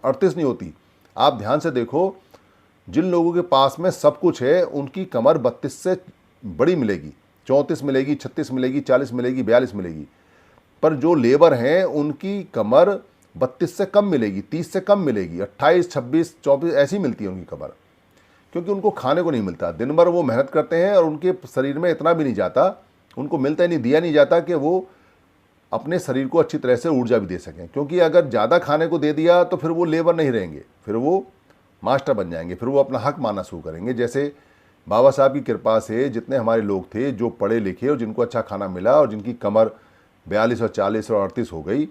38 नहीं होती। आप ध्यान से देखो, जिन लोगों के पास में सब कुछ है उनकी कमर 32 से बड़ी मिलेगी, 34 मिलेगी, 36 मिलेगी, 40 मिलेगी, 42 मिलेगी। पर जो लेबर हैं उनकी कमर 32 से कम मिलेगी, 30 से कम मिलेगी, 28, 26, 24 ऐसी मिलती है उनकी कमर, क्योंकि उनको खाने को नहीं मिलता। दिन भर वो मेहनत करते हैं और उनके शरीर में इतना भी नहीं जाता, उनको मिलता ही नहीं, दिया नहीं जाता कि वो अपने शरीर को अच्छी तरह से ऊर्जा भी दे सकें। क्योंकि अगर ज़्यादा खाने को दे दिया तो फिर वो लेबर नहीं रहेंगे, फिर वो मास्टर बन जाएंगे, फिर वो अपना हक मानना शुरू करेंगे। जैसे बाबा साहब की कृपा से जितने हमारे लोग थे जो पढ़े लिखे और जिनको अच्छा खाना मिला और जिनकी कमर 42 और 40 और 38 हो गई,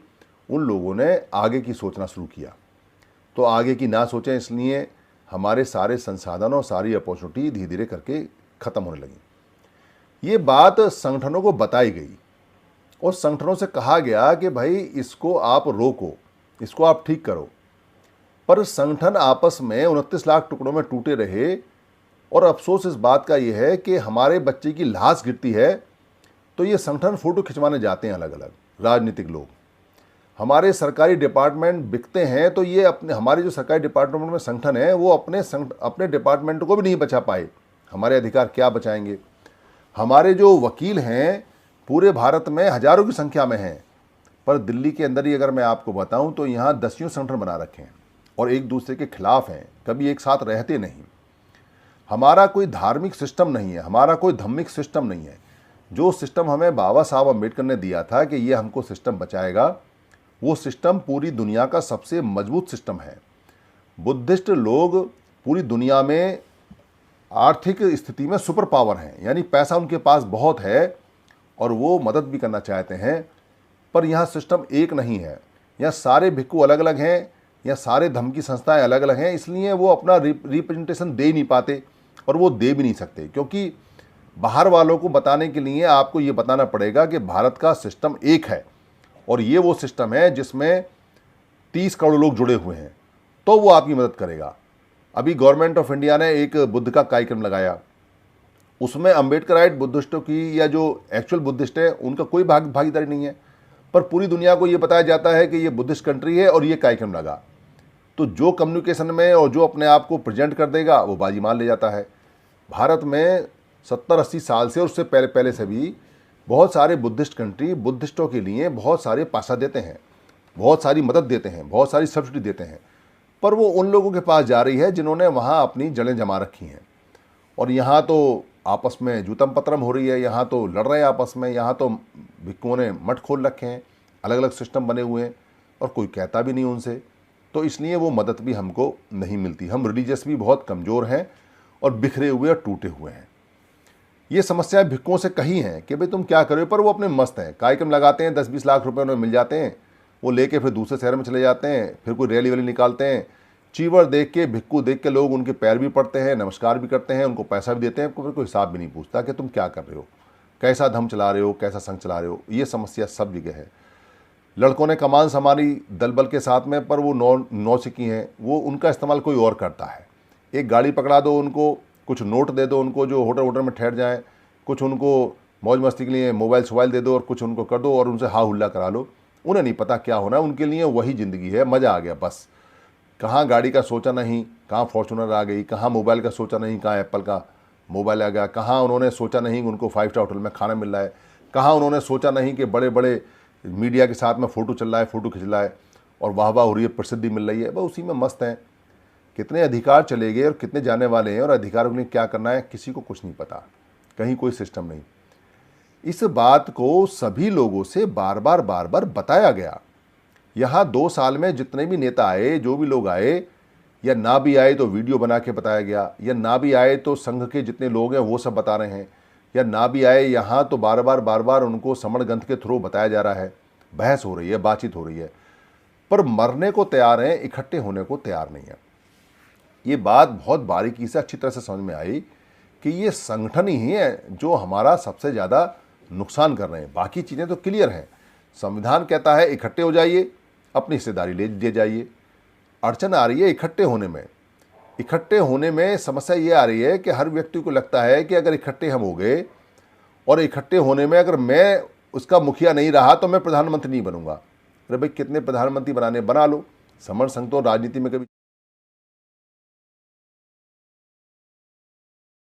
उन लोगों ने आगे की सोचना शुरू किया। तो आगे की ना सोचें, इसलिए हमारे सारे संसाधन और सारी अपॉर्चुनिटी धीरे धीरे करके ख़त्म होने लगी। ये बात संगठनों को बताई गई और संगठनों से कहा गया कि भाई इसको आप रोको, इसको आप ठीक करो। पर संगठन आपस में 29 लाख टुकड़ों में टूटे रहे। और अफसोस इस बात का यह है कि हमारे बच्चे की लाश गिरती है तो ये संगठन फोटो खिंचवाने जाते हैं, अलग अलग राजनीतिक लोग। हमारे सरकारी डिपार्टमेंट बिकते हैं तो ये अपने, हमारे जो सरकारी डिपार्टमेंट में संगठन है वो अपने डिपार्टमेंट को भी नहीं बचा पाए, हमारे अधिकार क्या बचाएंगे। हमारे जो वकील हैं पूरे भारत में हजारों की संख्या में हैं, पर दिल्ली के अंदर ही अगर मैं आपको बताऊं तो यहाँ दसियों संगठन बना रखे हैं और एक दूसरे के खिलाफ हैं, कभी एक साथ रहते नहीं। हमारा कोई धार्मिक सिस्टम नहीं है, हमारा कोई धार्मिक सिस्टम नहीं है। जो सिस्टम हमें बाबा साहब अम्बेडकर ने दिया था कि ये हमको सिस्टम बचाएगा, वो सिस्टम पूरी दुनिया का सबसे मजबूत सिस्टम है। बुद्धिस्ट लोग पूरी दुनिया में आर्थिक स्थिति में सुपर पावर हैं, यानी पैसा उनके पास बहुत है और वो मदद भी करना चाहते हैं। पर यहाँ सिस्टम एक नहीं है, यहाँ सारे भिक्खू अलग अलग हैं, या सारे धर्म की संस्थाएं अलग अलग हैं, इसलिए वो अपना रिप्रेजेंटेशन दे नहीं पाते और वो दे भी नहीं सकते। क्योंकि बाहर वालों को बताने के लिए आपको ये बताना पड़ेगा कि भारत का सिस्टम एक है और ये वो सिस्टम है जिसमें 30 करोड़ लोग जुड़े हुए हैं, तो वो आपकी मदद करेगा। अभी गवर्नमेंट ऑफ इंडिया ने एक बुद्ध का कार्यक्रम लगाया, उसमें अम्बेडकराइट बुद्धिस्टों की या जो एक्चुअल बुद्धिस्ट है उनका कोई भागीदारी नहीं है, पर पूरी दुनिया को ये बताया जाता है कि ये बुद्धिस्ट कंट्री है और ये कार्यक्रम लगा। तो जो कम्युनिकेशन में और जो अपने आप को प्रेजेंट कर देगा वो बाजी मार ले जाता है। भारत में 70-80 साल से और उससे पहले से भी बहुत सारे बुद्धिस्ट कंट्री बुद्धिस्टों के लिए बहुत सारे पैसा देते हैं, बहुत सारी मदद देते हैं, बहुत सारी सब्सिडी देते हैं, पर वो उन लोगों के पास जा रही है जिन्होंने वहाँ अपनी जड़ें जमा रखी हैं। और यहाँ तो आपस में जूतम पतरम हो रही है, यहाँ तो लड़ रहे हैं आपस में, यहाँ तो भिक्खुओं ने मठ खोल रखे हैं, अलग अलग सिस्टम बने हुए हैं और कोई कहता भी नहीं उनसे। तो इसलिए वो मदद भी हमको नहीं मिलती। हम रिलीजियस भी बहुत कमज़ोर हैं और बिखरे हुए और टूटे हुए हैं। ये समस्याएं भिक्खुओं से कही हैं कि भाई तुम क्या करो, पर वो अपने मस्त हैं, कार्यक्रम लगाते हैं, 10-20 लाख रुपए उन्हें मिल जाते हैं, वो लेके फिर दूसरे शहर में चले जाते हैं, फिर कोई रैली वैली निकालते हैं। चीवर देख के, भिक्खू देख के लोग उनके पैर भी पड़ते हैं, नमस्कार भी करते हैं, उनको पैसा भी देते हैं, फिर कोई हिसाब भी नहीं पूछता कि तुम क्या कर रहे हो, कैसा धर्म चला रहे हो, कैसा संघ चला रहे हो। ये समस्या सब जगह है। लड़कों ने कमान संभाली दल बल के साथ में, पर वो नौसिखी हैं, वो उनका इस्तेमाल कोई और करता है। एक गाड़ी पकड़ा दो उनको, कुछ नोट दे दो उनको जो होटल में ठहर जाएं, कुछ उनको मौज मस्ती के लिए मोबाइल दे दो और कुछ उनको कर दो और उनसे हा हुल्ला करा लो। उन्हें नहीं पता क्या होना है, उनके लिए वही ज़िंदगी है, मज़ा आ गया बस। कहाँ गाड़ी का सोचा नहीं, कहाँ फॉर्चूनर आ गई, कहाँ मोबाइल का सोचा नहीं, कहाँ एप्पल का मोबाइल आ गया, कहाँ उन्होंने सोचा नहीं कि उनको 5 स्टार होटल में खाना मिल रहा है, कहाँ उन्होंने सोचा नहीं कि बड़े बड़े मीडिया के साथ में फ़ोटो चल रहा है, फ़ोटो खिंच रहा है और वाह वाह हो रही है, प्रसिद्धि मिल रही है, बस उसी में मस्त हैं। कितने अधिकार चले गए और कितने जाने वाले हैं और अधिकारों के लिए क्या करना है किसी को कुछ नहीं पता, कहीं कोई सिस्टम नहीं। इस बात को सभी लोगों से बार बार बताया गया। यहाँ 2 साल में जितने भी नेता आए, जो भी लोग आए, या ना भी आए तो वीडियो बना के बताया गया, या ना भी आए तो संघ के जितने लोग हैं वो सब बता रहे हैं, या ना भी आए यहाँ तो बार बार उनको समण ग्रंथ के थ्रू बताया जा रहा है, बहस हो रही है, बातचीत हो रही है, पर मरने को तैयार हैं, इकट्ठे होने को तैयार नहीं है। ये बात बहुत बारीकी से अच्छी तरह से समझ में आई कि ये संगठन ही है जो हमारा सबसे ज़्यादा नुकसान कर रहे हैं। बाकी चीज़ें तो क्लियर हैं। संविधान कहता है इकट्ठे हो जाइए, अपनी हिस्सेदारी ले जाइए। अड़चन आ रही है इकट्ठे होने में। इकट्ठे होने में समस्या ये आ रही है कि हर व्यक्ति को लगता है कि अगर इकट्ठे हम हो गए और इकट्ठे होने में अगर मैं उसका मुखिया नहीं रहा तो मैं प्रधानमंत्री नहीं बनूंगा। अरे भाई, कितने प्रधानमंत्री बना लो, समर संघ तो राजनीति में कभी